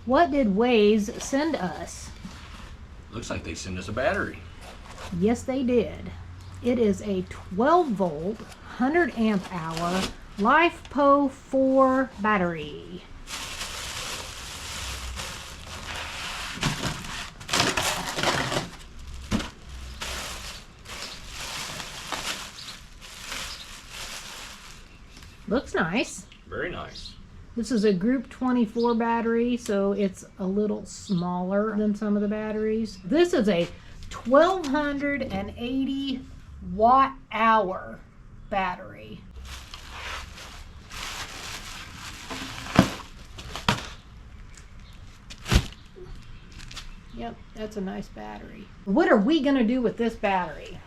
What did Weize send us? Looks like they sent us a battery. Yes, they did. It is a 12 volt, 100 amp hour LiFePO4 battery. Looks nice. Very nice. This is a group 24 battery, so it's a little smaller than some of the batteries. This is a 1280 watt hour battery. Yep, that's a nice battery. What are we gonna do with this battery?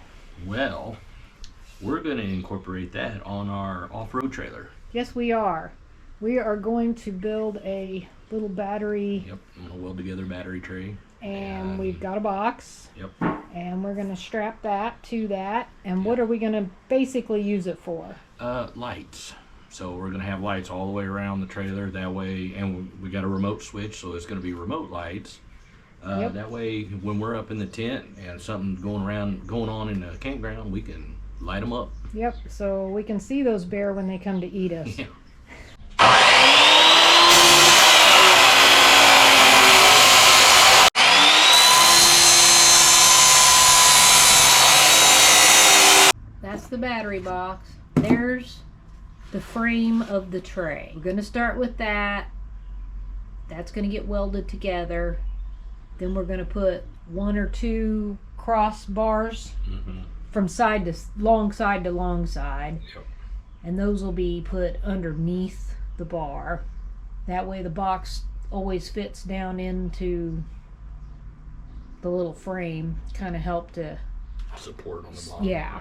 Well, we're going to incorporate that on our off-road trailer. Yes, we are. We are going to build a little battery. Yep, I'm going to weld together battery tray. And we've got a box. Yep. And we're going to strap that to that. And what are we going to basically use it for? Lights. So we're going to have lights all the way around the trailer that way. And we got a remote switch, so it's going to be remote lights. That way, when we're up in the tent and something's going on in the campground, we can light them up. Yep, so we can see those bear when they come to eat us. Yeah. That's the battery box. There's the frame of the tray. We're going to start with that. That's going to get welded together. Then we're going to put 1 or 2 crossbars from long side to long side. Yep. And those will be put underneath the bar. That way the box always fits down into the little frame. Kind of help to support on the bottom. Yeah.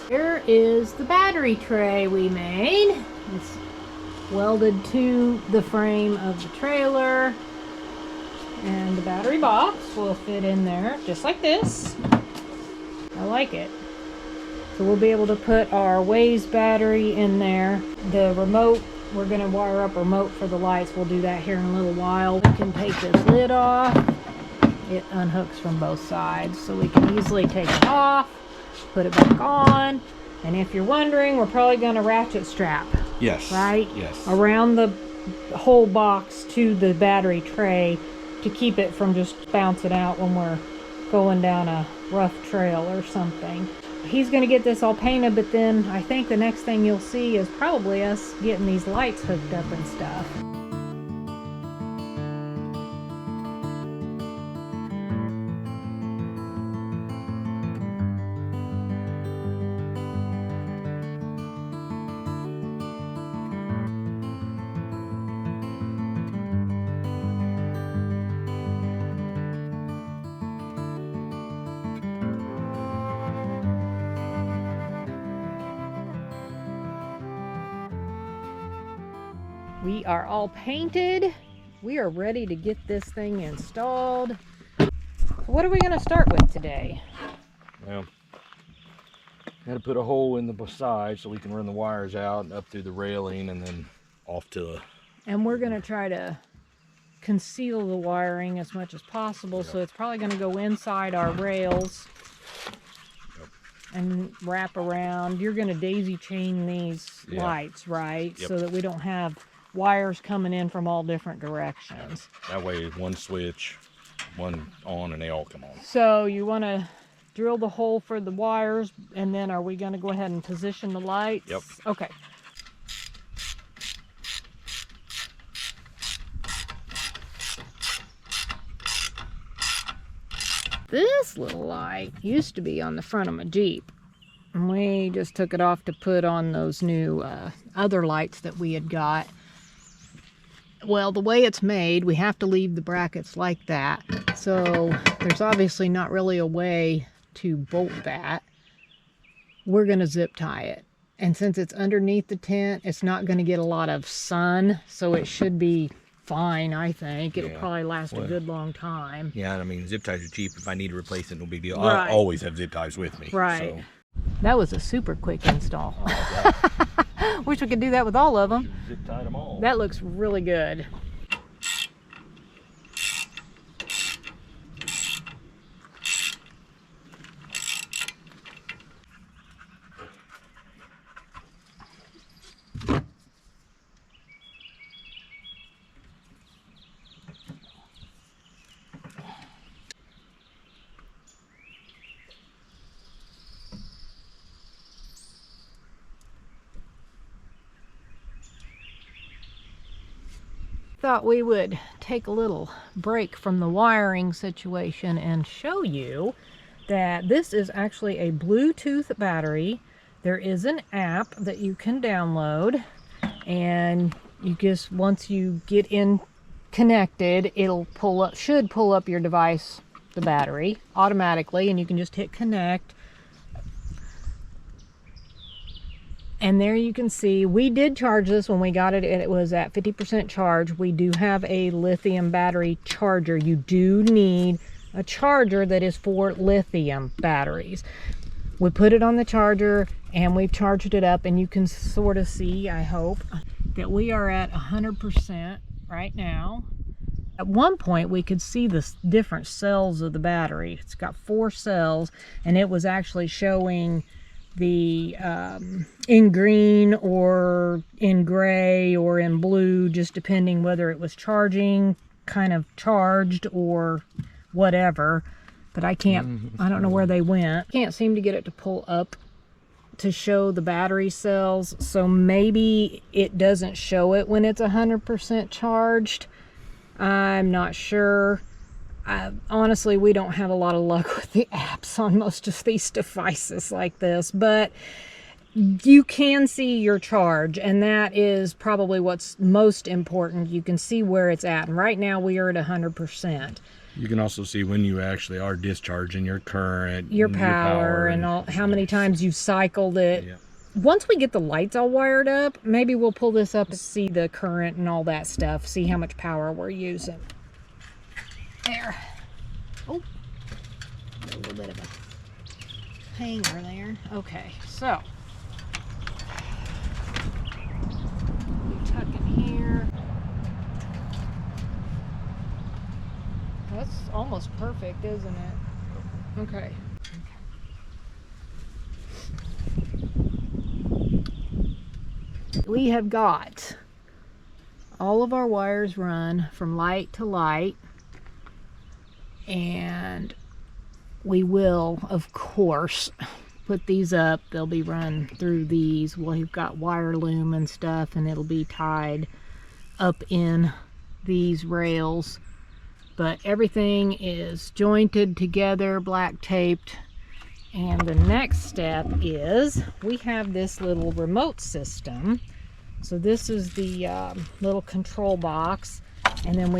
Here is the battery tray we made. It's welded to the frame of the trailer, and the battery box will fit in there just like this. I like it. So we'll be able to put our Weize battery in there. The remote, we're going to wire up a remote for the lights. We'll do that here in a little while. We can take this lid off. It unhooks from both sides, so we can easily take it off, put it back on. And if you're wondering, we're probably going to ratchet strap. Yes. Right? Yes. Around the whole box to the battery tray to keep it from just bouncing out when we're going down a rough trail or something. He's going to get this all painted, but then I think the next thing you'll see is probably us getting these lights hooked up and stuff. We are all painted. We are ready to get this thing installed. What are we going to start with today? Well, got to put a hole in the side so we can run the wires out and up through the railing and then off to the... And we're going to try to conceal the wiring as much as possible, so it's probably going to go inside our rails and wrap around. You're going to daisy chain these lights, right? So that we don't have wires coming in from all different directions. That way, one switch, one on, and they all come on. So you want to drill the hole for the wires, and then are we going to go ahead and position the lights? Yep. Okay. This little light used to be on the front of my Jeep, and we just took it off to put on those new other lights that we had got. Well, the way it's made, we have to leave the brackets like that. So there's obviously not really a way to bolt that. We're going to zip tie it. And since it's underneath the tent, it's not going to get a lot of sun. So it should be fine, I think. It'll Yeah. probably last a Well, good long time. Yeah, I mean, zip ties are cheap. If I need to replace it, no big deal. Right. I always have zip ties with me. Right. So. That was a super quick install. Oh, Wish we could do that with all of them. zip tied them all. That looks really good. Thought we would take a little break from the wiring situation and show you that this is actually a Bluetooth battery. There is an app that you can download, and you just, once you get in connected, it'll should pull up your device, the battery, automatically, and you can just hit connect. And there you can see, we did charge this when we got it, and it was at 50% charge. We do have a lithium battery charger. You do need a charger that is for lithium batteries. We put it on the charger and we've charged it up, and you can sort of see, I hope, that we are at 100% right now. At one point we could see the different cells of the battery. It's got 4 cells, and it was actually showing the in green or in gray or in blue, just depending whether it was charging, kind of charged, or whatever. But I don't know where they went. Can't seem to get it to pull up to show the battery cells, so maybe it doesn't show it when it's 100% charged. I'm not sure. Honestly, we don't have a lot of luck with the apps on most of these devices like this, but you can see your charge, and that is probably what's most important. You can see where it's at, and right now we are at 100%. You can also see when you actually are discharging your current, your power and all, how many times you've cycled it. Yeah. Once we get the lights all wired up, maybe we'll pull this up and see the current and all that stuff, see how much power we're using. There. Oh, a little bit of a hanger there. Okay, so we tuck in here. That's almost perfect, isn't it? Okay. We have got all of our wires run from light to light. And we will, of course, put these up. They'll be run through these. We've got wire loom and stuff, and it'll be tied up in these rails. But everything is jointed together, black taped. And the next step is we have this little remote system. So this is the little control box, and then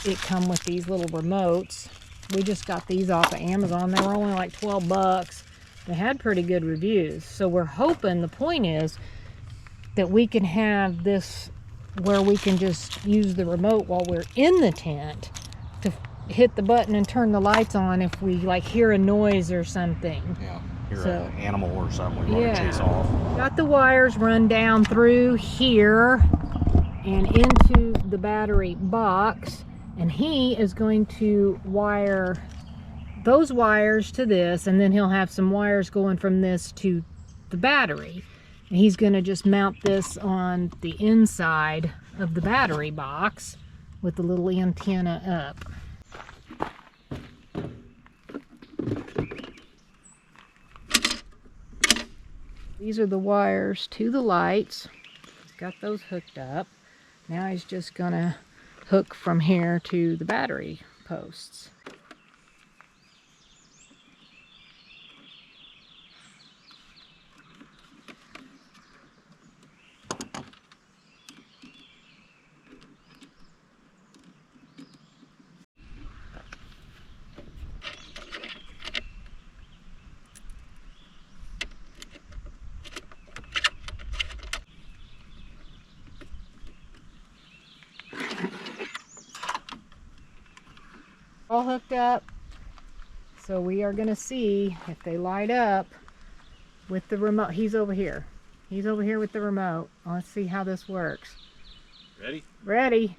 it come with these little remotes. We just got these off of Amazon. They were only like 12 bucks. They had pretty good reviews. So we're hoping, the point is that we can have this where we can just use the remote while we're in the tent to hit the button and turn the lights on if we like hear a noise or something. Yeah, hear an animal or something we want to chase off. Got the wires run down through here and into the battery box, and he is going to wire those wires to this, and then he'll have some wires going from this to the battery, and he's going to just mount this on the inside of the battery box with the little antenna up. These are the wires to the lights. He's got those hooked up. Now he's just gonna hook from here to the battery posts. all hooked up. So we are going to see if they light up with the remote. He's over here. He's over here with the remote. Let's see how this works. Ready? Ready.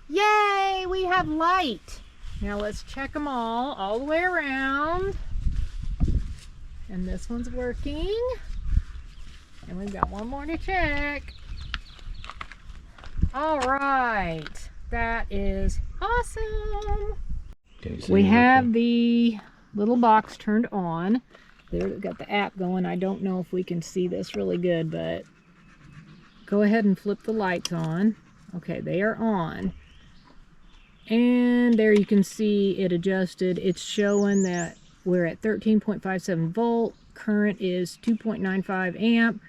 Yay! We have light. Now let's check them all the way around. And this one's working. And we've got one more to check. All right. That is awesome. We have the little box turned on. There, we've got the app going. I don't know if we can see this really good, but go ahead and flip the lights on. Okay, they are on. And there you can see it adjusted. It's showing that we're at 13.57 volt. Current is 2.95 amp.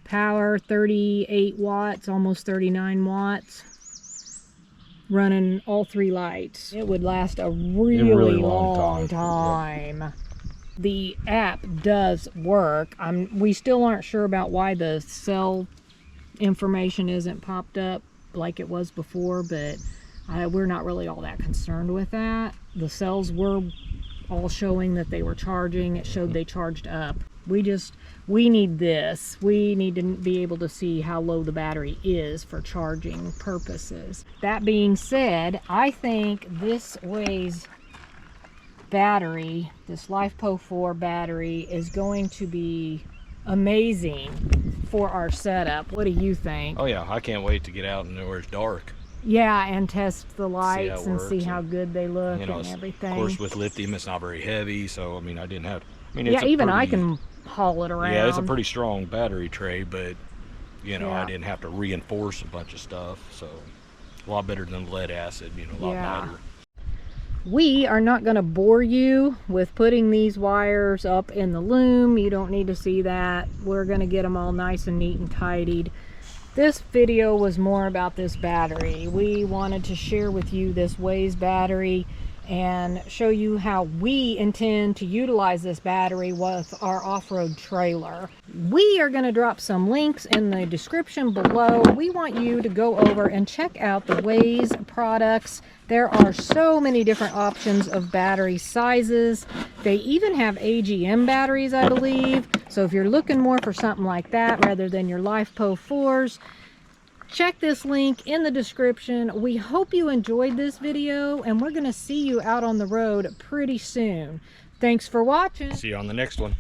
Power 38 watts, almost 39 watts. Running all 3 lights. It would last a really long time. Yep. The app does work. We still aren't sure about why the cell information isn't popped up like it was before, but we're not really all that concerned with that. The cells were all showing that they were charging. It showed they charged up. We need this. We need to be able to see how low the battery is for charging purposes. That being said, I think this Weize battery, this LiFePO4 battery, is going to be amazing for our setup. What do you think? Oh yeah, I can't wait to get out and where it's dark. Yeah, and test the lights and see how good they look, and everything. Of course, with lithium, it's not very heavy, so I mean, I didn't have. I mean, yeah, even I can haul it around. Yeah, it's a pretty strong battery tray, but you know, I didn't have to reinforce a bunch of stuff, so a lot better than lead acid. You know, a lot lighter. We are not going to bore you with putting these wires up in the loom. You don't need to see that. We're going to get them all nice and neat and tidied. This video was more about this battery. We wanted to share with you this Weize battery and show you how we intend to utilize this battery with our off-road trailer. We are going to drop some links in the description below. We want you to go over and check out the Weize products. There are so many different options of battery sizes. They even have AGM batteries, I believe. So if you're looking more for something like that rather than your LiFePO4s, check this link in the description. We hope you enjoyed this video, and we're going to see you out on the road pretty soon. Thanks for watching. See you on the next one.